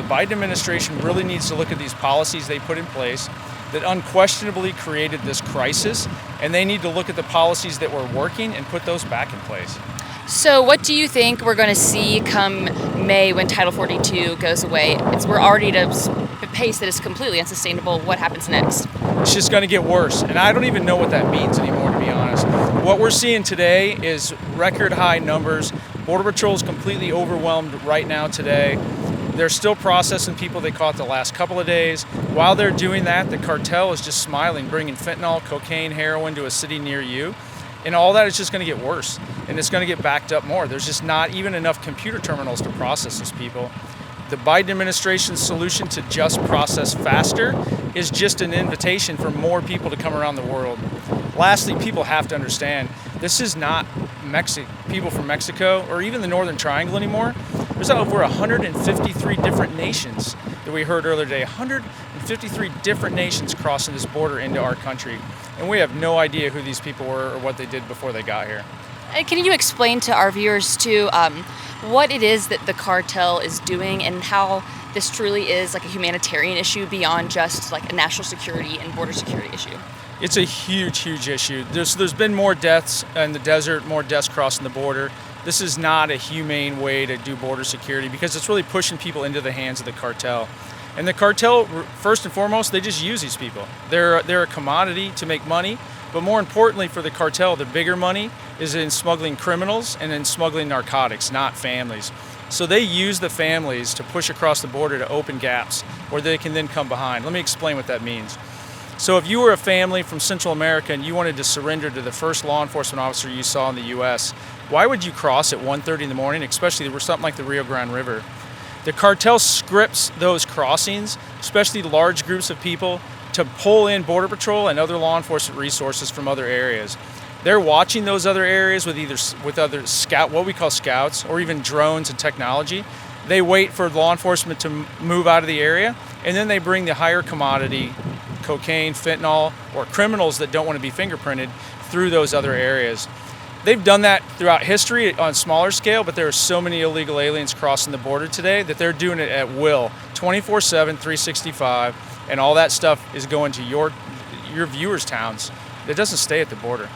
Biden administration really needs to look at these policies they put in place that unquestionably created this crisis, and they need to look at the policies that were working and put those back in place. So what do you think we're going to see come May when Title 42 goes away? We're already at a pace that is completely unsustainable. What happens next? It's just going to get worse, and I don't even know what that means anymore, to be honest. What we're seeing today is record high numbers. Border Patrol is completely overwhelmed right now today. They're still processing people they caught the last couple of days. While they're doing that, the cartel is just smiling, bringing fentanyl, cocaine, heroin to a city near you. And all that is just going to get worse, and it's going to get backed up more. There's just not even enough computer terminals to process those people. The Biden administration's solution to just process faster is just an invitation for more people to come around the world. Lastly, people have to understand, this is not people from Mexico or even the Northern Triangle anymore. There's over 153 different nations that we heard earlier today, 153 different nations crossing this border into our country. And we have no idea who these people were or what they did before they got here. Can you explain to our viewers too what it is that the cartel is doing and how this truly is like a humanitarian issue beyond just like a national security and border security issue? It's a huge, huge issue. There's been more deaths in the desert, more deaths crossing the border. This is not a humane way to do border security because it's really pushing people into the hands of the cartel. And the cartel, first and foremost, they just use these people. They're a commodity to make money, but more importantly for the cartel, the bigger money is in smuggling criminals and in smuggling narcotics, not families. So they use the families to push across the border to open gaps where they can then come behind. Let me explain what that means. So if you were a family from Central America and you wanted to surrender to the first law enforcement officer you saw in the U.S., why would you cross at 1:30 in the morning, especially something like the Rio Grande River? The cartel scripts those crossings, especially large groups of people, to pull in Border Patrol and other law enforcement resources from other areas. They're watching those other areas with other what we call scouts, or even drones and technology. They wait for law enforcement to move out of the area, and then they bring the higher commodity, cocaine, fentanyl, or criminals that don't want to be fingerprinted through those other areas. They've done that throughout history on a smaller scale, but there are so many illegal aliens crossing the border today that they're doing it at will, 24/7, 365, and all that stuff is going to your viewers' towns. It doesn't stay at the border.